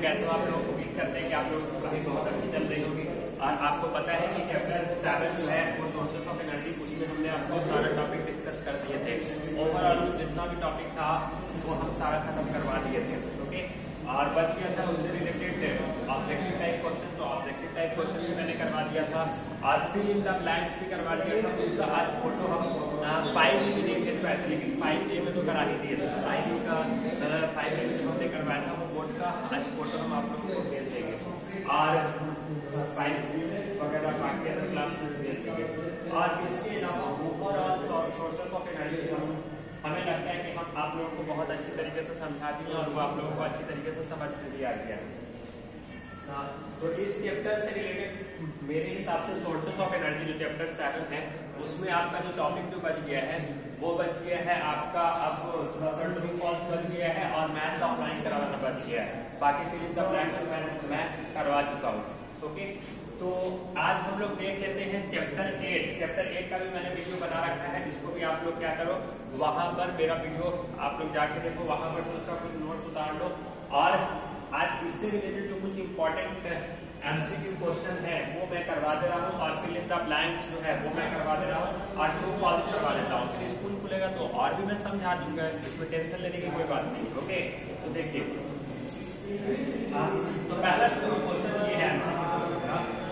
कैसे आप लोगों को उम्मीद करते हैं कि आप लोगों की पढ़ाई बहुत अच्छी चल रही होगी। और आपको पता है कि चैप्टर 7 जो है वो सोर्सेस ऑफ एनर्जी, उसमें हमने आपको सारा टॉपिक डिस्कस कर दिए थे। ओवरऑल जितना भी टॉपिक था वो हम सारा खत्म करवा दिए थे। ओके, और बच गया था उससे रिलेटेड ऑब्जेक्टिव टाइप क्वेश्चन। तो ऑब्जेक्टिव टाइप क्वेश्चन भी मैंने करवा दिया था। आज फिल इन द ब्लैंक्स भी करवा दिया था। उसका आज फोटो हम 5 भी देंगे तो ऐसे, लेकिन 5 में तो करा ही दिए थे। 5 का 5 में जो हमने करवाया था वो बोर्ड का आज फोटो हम आप लोगों को भेज देंगे और 5 वगैरह बाकी अदर क्लास में भेज देंगे। और इसके अलावा ओवरऑल सोर्सेस ऑफ एनर्जी हमें लगता है कि हम आप लोगों को बहुत अच्छी तरीके से समझा दिए और वो आप लोगों को अच्छी तरीके से समझ में भी आ गया। तो इस चैप्टर से रिलेटेड मेरे हिसाब से सोर्सेस ऑफ एनर्जी जो चैप्टर 7 है उसमें आपका जो टॉपिक जो बच गया है वो बच गया है आपका, अब थोड़ा सा ट्रू फॉल्स बच गया है और मैथ्स ऑफलाइन करवाना बच गया है। बाकी फिल इन द ब्लैंक्स मैं करवा चुका हूँ। ओके, तो आज हम लोग देख लेते हैं चैप्टर 8। चैप्टर 8 का भी मैंने वीडियो बना रखा है, इसको भी आप लोग क्या करो, वहां पर मेरा वीडियो आप लोग जाके देखो, वहां पर से उसका कुछ नोट्स उतार लो। और आज इससे रिलेटेड जो कुछ इंपॉर्टेंट एमसीक्यू क्वेश्चन है वो मैं करवा दे रहा हूँ और फिल इन द ब्लैंक्स जो है वो मैं करवा दे रहा हूँ और ट्रू फॉल्स करवा देता हूँ। फिर स्कूल खुलेगा तो और भी मैं समझा दूंगा, इसमें टेंशन लेने की कोई बात नहीं। ओके, तो देखिए तो पहला क्वेश्चन ये है MCQ,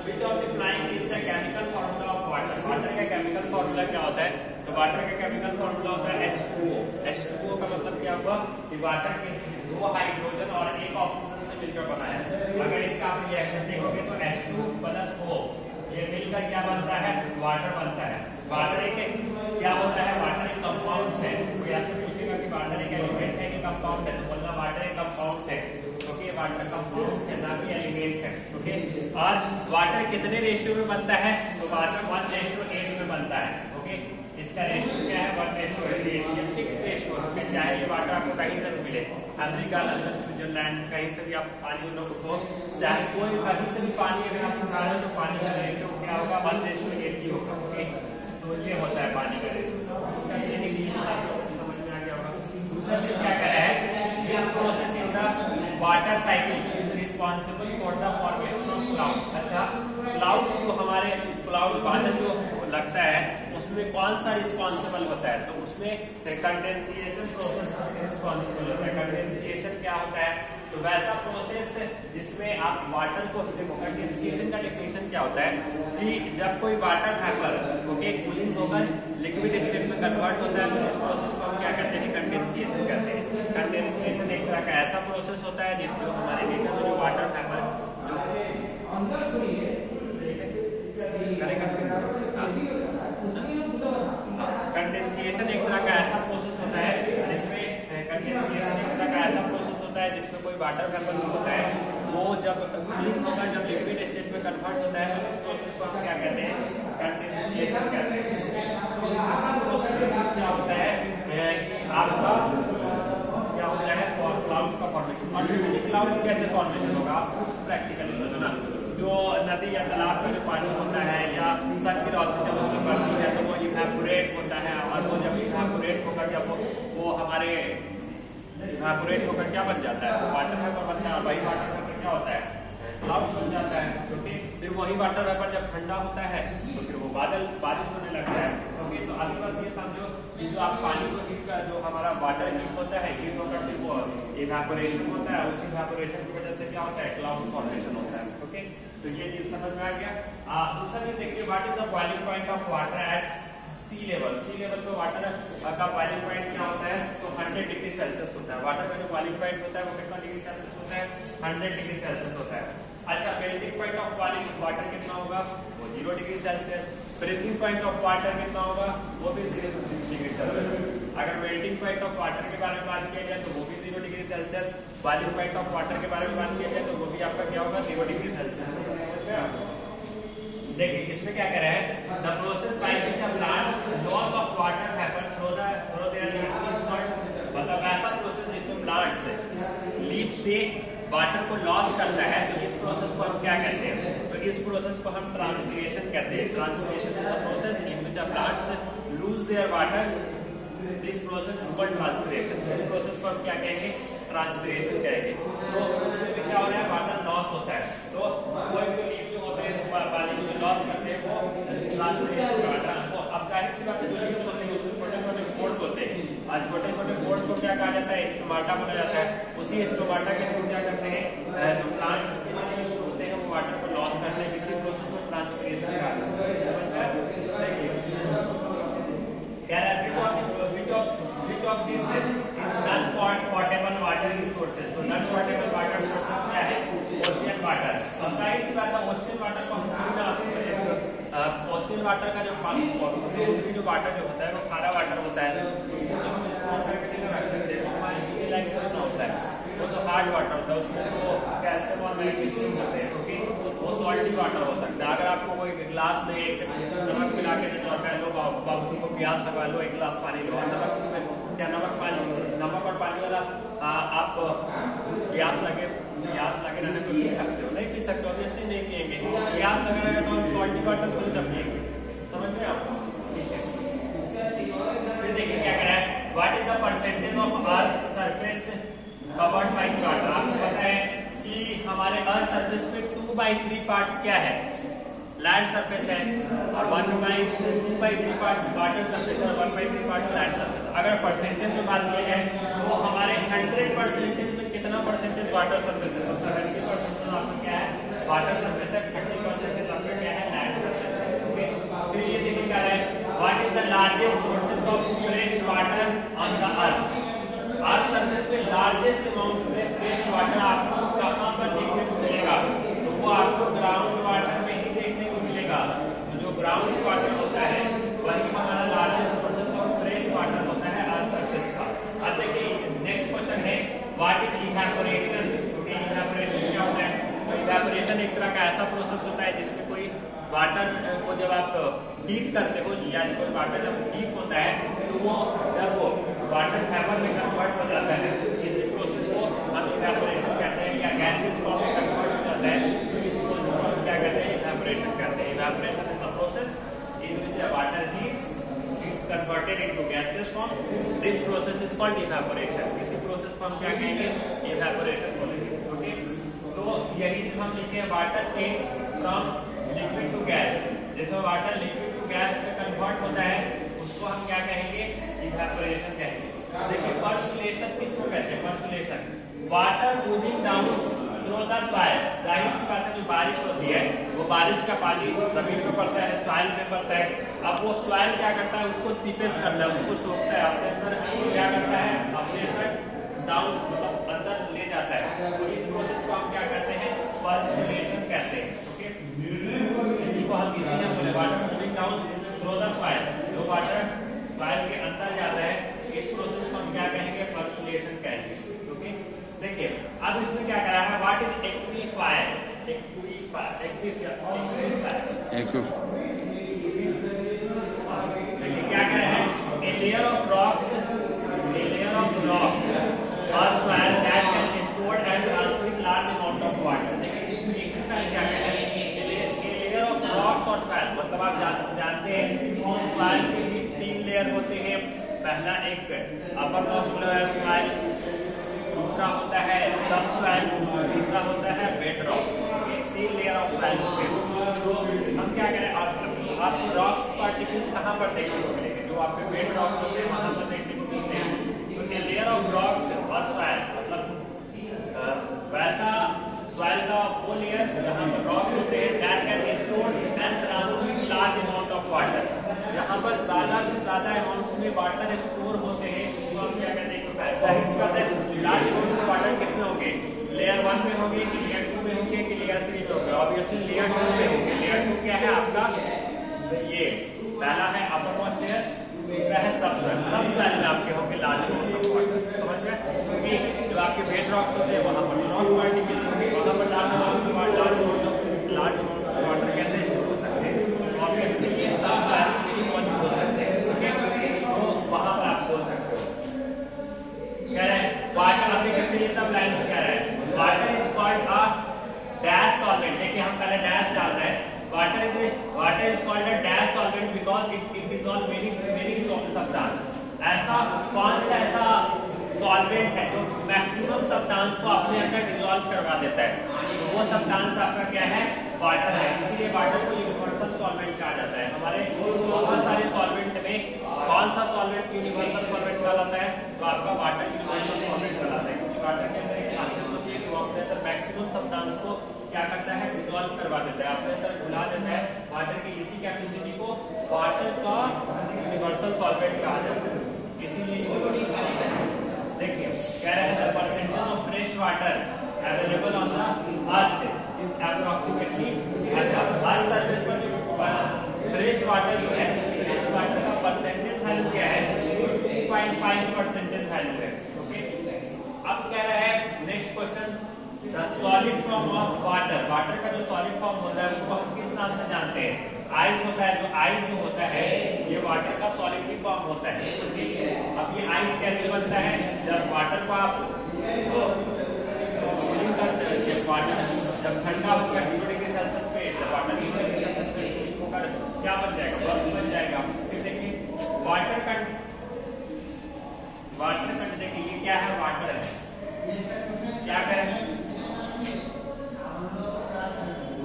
which of the flying is the chemical formula of water. Water का केमिकल फार्मूला क्या होता है? तो वाटर का केमिकल फार्मूला होता है H2O। H2O का मतलब क्या हुआ कि वाटर के 2 हाइड्रोजन और 1 ऑक्सीजन से मिलकर बना है। अगर इसका आप रिएक्शन देखोगे तो H2 + O ये मिलकर क्या बनता है? वाटर बनता है। वाटर एक क्या होता है? वाटर एक कंपाउंड है। कोई ऐसे पूछेगा कि वाटर एक एलिमेंट है कि कंपाउंड है, तो बोलना वाटर एक कंपाउंड है। ओके, वाटर कंपाउंड है ना कि एलिमेंट है। ओके, और वाटर कितने रेशियो में बनता है? तो वाटर 1:8 में बनता है। ओके, इसका रेशियो क्या है? 1:8। ये फिक्स रेशियो है, चाहे ये वाटर आपको कहीं से भी मिले, अमेरिका, लंदन, स्विट्जरलैंड, कहीं से भी आप पानी को, चाहे कोई कहीं से भी पानी अगर आप उठा रहे हो तो पानी का रेशियो क्या होगा? 1:8 ही होगा। ओके, तो ये होता है पानी का रेशियो। समझ में आ गया होगा। दूसरा चीज क्या कह रहा है? This process in the water cycle is responsible for the formation of cloud. अच्छा, क्लाउड जो हमारे क्लाउड बादल जो लगता है उसमें कौन सा रिस्पॉन्सिबल होता है? तो उसमें कंडेंसिएशन प्रोसेस रिस्पॉन्सिबल होता है। कंडेंसिएशन क्या होता है? तो वैसा प्रोसेस जिसमें आप वाटर को देखो। कंडेंसिएशन का डेफिनेशन क्या होता है कि जब कोई वाटर वेपर ओके कूलिंग होकर लिक्विड स्टेट में कन्वर्ट होता है तो इस प्रोसेस को हम क्या कहते हैं? कंडेंसिएशन कहते हैं। कंडेंसिएशन एक तरह का ऐसा प्रोसेस होता है जिसमें हमारे नेचर में जो वाटर वेपर कंडेंसिएशन एक तरह का ऐसा प्रोसेस होता है जिसमें जिसमें कोई वाटर वेपर होता है वो जब कूलिंग होगा, जब लिक्विड स्टेट में कन्वर्ट होता है तो इस प्रोसेस को हम क्या कहते हैं? कंडेंसिएशन कहते हैं। तो ऐसा प्रोसेस क्या होता है कि आपका क्या होता है? क्लाउड्स का फॉर्मेशन। और क्लाउड कैसे फॉर्मेशन होगा? आप कुछ प्रैक्टिकली सोचो ना, जो नदी या तालाब में जो पानी होता है या सन की रोशनी जब उसमें पड़ती है तो वो इवेपोरेट होता है और वो जब इवेपोरेट होकर जब वो हमारे इवेपोरेट होकर क्या बन जाता है? वाटर वेपर बनता है। और वही वाटर वेपर क्या होता है? क्लाउड बन जाता है। क्योंकि फिर वही वाटर वेपर जब ठंडा होता है तो फिर वो बारिश होने लगता है। ओके, तो अभी बस ये समझो कि जो आप पानी को हीट का जो हमारा वाटर हीट होता है, हीट होकर फिर वो इवेपोरेशन होता है, उस इवेपोरेशन की वजह से क्या होता है? क्लाउड फॉर्मेशन होता है। ओके, तो ये चीज समझ में आ गया। दूसरा चीज देखिए, what is the boiling point of water at sea level. Sea level पे वाटर का बॉइलिंग पॉइंट क्या होता है? तो 100 डिग्री सेल्सियस होता है। वाटर का जो बॉइलिंग पॉइंट होता है वो कितना डिग्री सेल्सियस होता है? 100 डिग्री सेल्सियस होता है। अच्छा, मेल्टिंग पॉइंट ऑफ वाटर कितना होगा? वो 0 degree Celsius. Breathing point of water कितना होगा? वो भी 0 डिग्री सेल्सियस। अगर मेल्टिंग पॉइंट ऑफ वाटर के बारे में बात किया जाए तो वो भी 0 degree Celsius. Boiling point of water के बारे में बात किया जाए तो वो भी आपका क्या होगा? 0 डिग्री सेल्सियस। देखिए इसमें क्या कह रहा है? The process by which a plant loss of water happen through their leaves is called. मतलब ऐसा प्रोसेस जिसमें प्लांट से लीफ से वाटर को लॉस करता है तो इस प्रोसेस को हम क्या कहते हैं? तो इस प्रोसेस को हम ट्रांसपिरेशन कहते हैं। Transpiration is the process in which a plants lose their water. This process is called transpiration. इस प्रोसेस को हम क्या कहेंगे? ट्रांसपिरेशन कहेंगे। तो उसमें भी क्या हो रहा है? छोटे छोटे पोर्स को क्या कहा जाता है, स्टोमाटा बोला जाता है। उसी स्टोमाटा के थ्रू क्या करते हैं, जो प्लांट्स के लिए यूज होते हैं वो वाटर को लॉस करते हैं, किसी प्रोसेस में ट्रांसपिरेशन का। Which of these is non-potable water resources? तो non-potable water sources क्या है, ओशियन वाटर। अब जाहिर सी बात है ओशियन वाटर को हम पूरी ओशियन वाटर का जो समुद्री जो वाटर जो होता है वो खारा वाटर होता है, उसको जब हम स्टोर करके नहीं रख सकते, वो हमारे लिए लाइक होता है, वो तो हार्ड वाटर होता है, उसमें तो कैल्शियम और मैग्नीशियम होते हैं, क्योंकि वो सॉल्टी वाटर हो सकता है। अगर आपको कोई गिलास में एक नमक मिला के देते और लो बाबू को प्यास लगा लो, एक गिलास पानी लो, और नमक में क्या नमक और पानी वाला आप प्यास लगे रहने को पी सकते हो, नहीं पी सकते, ऑब्वियसली नहीं पिएंगे। प्यास लगा रहेगा तो हम सॉल्टी वाटर थोड़ी ना पिएंगे, समझ रहे हैं आप? फिर देखिए क्या कह रहा है, what is the percentage of earth surface covered by water. आपको पता है कि हमारे अर्थ सरफेस में 2/3 पार्ट्स क्या है, लैंड सरफेस है, और 2/3 पार्ट्स वाटर सरफेस और 1/3 पार्ट्स लैंड सरफेस। अगर परसेंटेज में बात की जाए तो हमारे 100% में कितना परसेंटेज वाटर सरफेस है, तो 70% आपका क्या है, वाटर सरफेस है, 30% आपका क्या है, लैंड सरफेस है। फिर ये देखिए क्या है, what is the largest sources of fresh water on the earth. Earth surface पे लार्जेस्ट अमाउंट में फ्रेश वाटर आपको कहां पर देखने को मिलेगा, तो वो आपको ग्राउंड वाटर में ही देखने को मिलेगा। तो जो ग्राउंड वाटर होता है वही हमारा largest sources of fresh water होता है अर्थ सरफेस का। अब देखिए नेक्स्ट क्वेश्चन है, व्हाट इज इवेपोरेशन। क्योंकि इवेपोरेशन क्या होता है, तो इवेपोरेशन एक तरह का ऐसा प्रोसेस होता है जिसमें कोई वाटर को जब आप हीट करते हो, यानी कोई वाटर जब हीट होता है तो वो जब वो वाटर वेपर में कन्वर्ट हो जाता है, इसी प्रोसेस को हम इवेपोरेशन कहते हैं, या गैसेज फॉर्म में कन्वर्ट हो जाता है, तो इस प्रोसेस को हम क्या कहते हैं, इवेपोरेशन कहते हैं। Evaporation is the process in which the water heats is converted into gaseous form. This process is called evaporation. इसी प्रोसेस को हम क्या कहेंगे, evaporation बोलेंगे। ओके, तो यही चीज हम लिखे हैं, water change from liquid to gas. जिसमें वाटर लिक्विड टू गैस में कन्वर्ट होता है उसको हम क्या कहेंगे, इवेपोरेशन कहेंगे। देखिए पर्सुलेशन किसको कहते हैं, percolation water moving down through the soil. जाहिर सी बात है जो बारिश होती है वो बारिश का पानी जमीन पे पड़ता है, सॉइल पे पड़ता है। अब वो सॉइल क्या करता है, उसको सीपेज करता है, उसको सोखता है, अपने अंदर क्या करता है, अपने अंदर डाउन मतलब अंदर ले जाता है। तो इस प्रोसेस को हम क्या कहते हैं, पर्सुलेशन कहते हैं। ओके, इसी को हम इसी में बोले water moving down through the soil. जो वाटर सॉइल के अंदर जाता है इस प्रोसेस को हम क्या कहेंगे, पर्सुलेशन कहेंगे। ओके, देखिए अब इसमें क्या करा है, व्हाट इज एक्वीफायर। देखिए क्या कह रहे हैं, ए लेयर ऑफ रॉक्स और soil that can store and transfer large amount of water. देखिए इसमें एक्वीफायर क्या कह रहे हैं, ए लेयर ऑफ रॉक्स और सॉइल, मतलब आप जानते हैं कि सॉइल के भी 3 लेयर होते हैं। पहला एक अपर मोस्ट लेयर सॉइल, दूसरा होता है सब सॉइल, तीसरा होता है बेड रॉक। ये 3 लेयर ऑफ सॉइल होते हैं। तो हम क्या करें, आपको रॉक्स पार्टिकल्स कहाँ पर देखने को मिलेंगे, जो आपके बेड रॉक्स होते हैं वहां पर देखने को मिलते हैं। तो ये लेयर ऑफ रॉक्स और सॉइल मतलब वैसा सॉइल का वो लेयर जहाँ पर रॉक्स होते हैं, that can store and transmit large amount of water. जहाँ पर ज्यादा से ज्यादा अमाउंट्स में वाटर स्टोर होते हैं तो हम क्या कहते हैं, लार्ज अमाउंट ऑफ वाटर किसमें होंगे, लेयर 1 में होंगे कि लेयर 2 में होंगे कि लेयर 3 में होंगे। ऑब्वियसली लेयर 2 में होंगे। लेयर 2 क्या है आपका, ये पहला है अपर मोस्ट लेयर, दूसरा है सब सॉइल में आपके होंगे लार्ज अमाउंट ऑफ वाटर। समझ गए, क्योंकि जो आपके बेड रॉक्स होते हैं वहां पर रॉक पार्टिकल्स होंगे, वहां पर लार्ज अमाउंट ऑफ वाटर कैसे स्टोर हो सकते हैं, ऑब्वियसली ये सब सॉइल्स में ही मौजूद हो सकते हैं। तो वहां पर आप बोल सकते हो। कह रहे हैं वाटर, अब देखिए ये सब लाइंस कह रहे हैं, water is called a dash solvent. देखिए हम पहले डैश डालते हैं, water is called a dash solvent because it dissolve many substance. ऐसा कौन सा ऐसा सॉल्वेंट है जो मैक्सिमम सब्सटेंस को अपने अंदर डिसॉल्व करवा देता है, तो वो सब्सटेंस आपका क्या है, वाटर है। इसीलिए वाटर को यूनिवर्सल सॉल्वेंट कहा जाता है। हमारे बहुत सारे सॉल्वेंट में कौन सा सॉल्वेंट यूनिवर्सल सॉल्वेंट कौन लाता है? तो आपका वाटर यूनिवर्सल सॉल्वेंट लाता है, क्योंकि वाटर के अंदर एक खासियत होती है कि वो अपने अंदर मैक्सिमम सब्सटेंस को क्या करता है? डिसॉल्व करवा देता है, अपने अंदर घुला देता है। वाटर की इसी कैपेसिटी को वाटर का यूनिवर्सल सॉल्वेंट कहा जाता है। इसीलिए देखिए कह रहे हैं percentage of fresh water available on the earth is approximately, अच्छा अर्थ सरफेस पर जो फ्रेश वाटर जो है, फ्रेश वाटर का परसेंटेज वैल्यू क्या है? 2.5% वैल्यू है। ओके, अब कह रहा है next question, the solid form of water, water का जो सॉलिड फॉर्म होता है उसको हम किस नाम से जानते हैं? आइस होता है, जो आइस जो होता है ये वाटर का सॉलिड फॉर्म होता है। अब ये आइस कैसे बनता है? जब वाटर को आप कूलिंग करते हैं, जब वाटर जब ठंडा हो गया 0 डिग्री सेल्सियस पे, जब वाटर 0 डिग्री सेल्सियस पे कूलिंग होकर क्या बन जाएगा? बर्फ बन जाएगा। फिर देखिए वाटर कंड देखिए ये क्या है? वाटर है, क्या करें?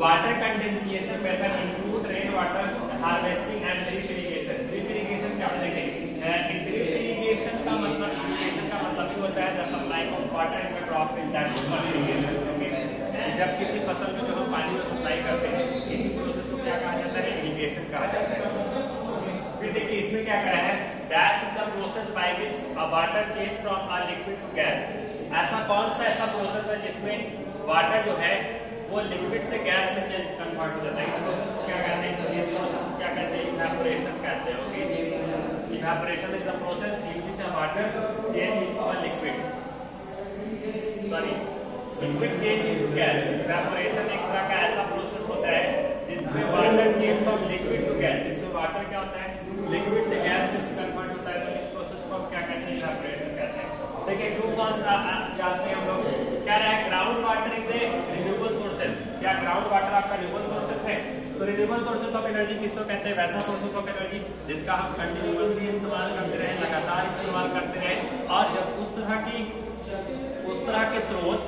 Water condensation method include rain water harvesting and drip irrigation. Drip irrigation क्या देखेंगे? ड्रिप इरिगेशन का मतलब ही होता है the supply of water in the crop in that is called irrigation. जब किसी फसल में जो हम पानी को सप्लाई करते हैं, इसी प्रोसेस को क्या कहा जाता है? इरिगेशन कहा जाता है। फिर देखिए इसमें क्या करा है? That is the process by which a water change from a liquid to gas. ऐसा कौन सा ऐसा प्रोसेस है जिसमें वाटर जो है वो लिक्विड से गैस में चेंज कन्वर्ट हो जाता है? इस प्रोसेस को क्या कहते हैं? इस प्रोसेस को क्या कहते हैं? इवेपोरेशन कहते हैं। Okay, evaporation is the process in which a water change into a liquid, sorry liquid change into gas. Evaporation एक तरह का ऐसा प्रोसेस होता है जिसमें water change from liquid to gas, इसमें वाटर क्या होता है? लिक्विड से गैस में कन्वर्ट होता है। तो इस प्रोसेस को हम क्या कहते हैं? इवेपोरेशन कहते हैं। देखिए टू कौन सा जानते हैं हम लोग? कह रहा है ground water is a renewable sources. क्या ग्राउंड वाटर आपका रिन्यूएबल सोर्सेज है? तो रिन्यूएबल सोर्सेज ऑफ एनर्जी किसको कहते हैं? वैसा सोर्सेज ऑफ एनर्जी जिसका हम कंटिन्यूअसली इस्तेमाल करते रहे, लगातार इस्तेमाल करते रहे, और जब उस तरह के स्रोत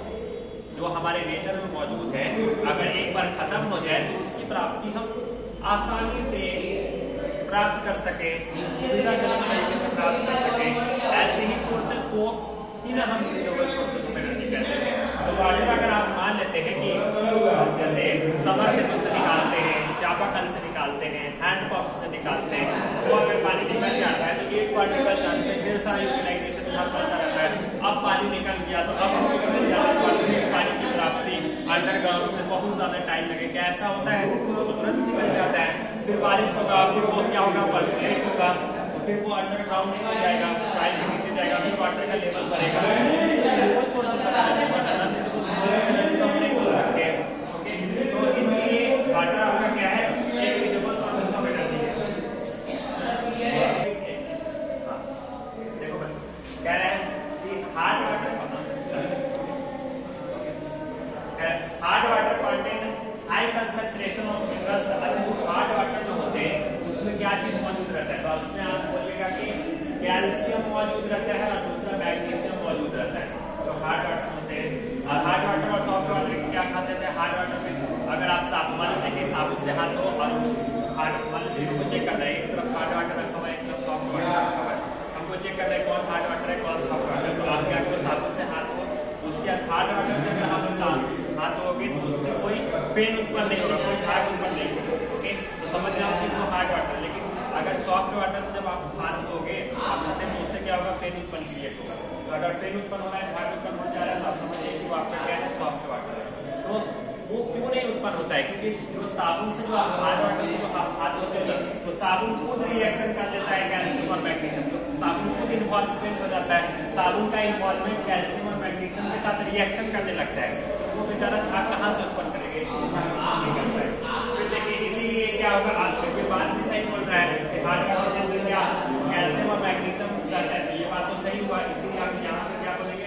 जो हमारे नेचर में मौजूद है अगर एक बार खत्म हो जाए तो उसकी प्राप्ति हम आसानी से प्राप्त कर सके, सुविधाजनक तरीके से प्राप्त कर सके, ऐसे ही सोर्सेज को ही ना हम रिन्यूएबल सोर्सेज ऑफ एनर्जी कहते हैं। तो वाटर अगर आप मान लेते हैं कि जैसे समरसेबल से निकालते हैं, चापाकल से निकालते हैं, हैंडपंप से निकालते हैं, तो अगर पानी निकल जाता है तो एक बार निकल जाने से ढेर सारा यूटिलाइजेशन करता रहता है। अब पानी निकल गया तो अब इसको मिल जाने पर इस पानी की प्राप्ति अंडरग्राउंड से बहुत ज्यादा टाइम लगेगा। ऐसा होता है तो तुरंत निकल जाता है। फिर बारिश होगा, फिर वो क्या होगा? पर्सुलेट होगा, तो फिर वो अंडरग्राउंड में जाएगा, साइड के नीचे जाएगा, फिर वाटर का लेवल बढ़ेगा। एनर्जी तो हम नहीं बोल सकते। ओके, तो इसलिए वाटर आपका क्या है? एक रिन्यूएबल सोर्स ऑफ एनर्जी है। देखो बस कह रहे हैं कि hard water contain high concentration of minerals. अच्छा जो हार्ड वाटर जो होते हैं उसमें क्या चीज मौजूद रहता है? तो उसमें आप बोलिएगा कि कैल्शियम मौजूद रहता है और दूसरा मैग्नीशियम मौजूद रहता है। तो हार्ड वाटर होते हैं। और हार्ड वाटर और सॉफ्ट वाटर की क्या खासियत है? हार्ड वाटर में अगर आप मान लीजिए साबुन से हाथ धो और मान लीजिए को चेक करना है, एक तरफ हार्ड वाटर रखा हुआ है, एक तरफ सॉफ्ट वाटर रखा हुआ है, हमको चेक करना है कौन हार्ड वाटर है कौन सॉफ्ट वाटर है। तो आप क्या करो? साबुन से हाथ धो, उसके बाद हार्ड वाटर से अगर आप हाथ धोगे तो उससे कोई फेन उत्पन्न नहीं होगा, कोई झाग उत्पन्न नहीं होगा। ओके, तो समझ रहे हो कि वो हार्ड वाटर। लेकिन अगर सॉफ्ट वाटर से जब आप हाथ धोगे तो उससे क्या होगा? फेन उत्पन्न क्रिएट होगा। तो अगर फेन उत्पन्न हो रहा है, झाग उत्पन्न हो जा रहा है, तो आप समझिए कि वो आपका क्या है? सॉफ्ट वाटर है। तो वो क्यों नहीं उत्पन्न होता है? क्योंकि जो साबुन से जो आप हार्ड वाटर से जो हाथ धोते हो तो साबुन खुद रिएक्शन कर लेता है कैल्शियम और मैग्नीशियम। तो साबुन खुद इन्वॉल्वमेंट हो जाता है, साबुन का इन्वॉल्वमेंट कैल्शियम और मैग्नीशियम के साथ रिएक्शन करने लगता है। तो वो बेचारा झाग कहाँ से उत्पन्न करेगा? इसीलिए फिर देखिए इसीलिए क्या होगा? आपके बात भी सही बोल रहा है कि हार्ड वाटर के अंदर क्या कैल्शियम और मैग्नीशियम करता है। तो ये बात तो सही हुआ, इसीलिए आप यहाँ पे क्या बोलेंगे?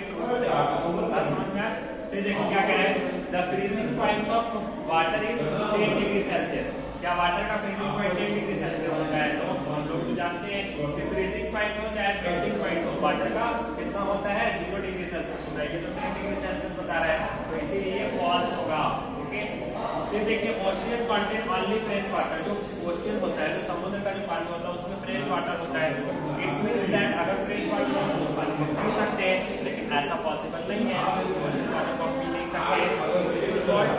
समझ में। फिर देखो क्या कह रहे हैं? The freezing point of water is 10 degree Celsius. क्या वाटर का फ्रीजिंग पॉइंट 10 डिग्री सेल्सियस होता है? तो हम लोग तो जानते हैं कि फ्रीजिंग पॉइंट हो चाहे मेल्टिंग पॉइंट हो, वाटर का कितना होता है? 0 डिग्री सेल्सियस होता है। ये तो 10 डिग्री सेल्सियस बता रहा है, तो इसीलिए फॉल्स होगा। ओके, फिर देखिए ocean contain only fresh water. जो ओशियन होता है, जो समुद्र का जो पानी होता है उसमें फ्रेश वाटर होता है। इट्स मींस दैट अगर फ्रेश वाटर ऐसा पॉसिबल नहीं है, क्वेश्चन वाटर पंप पी नहीं सकते। शॉर्ट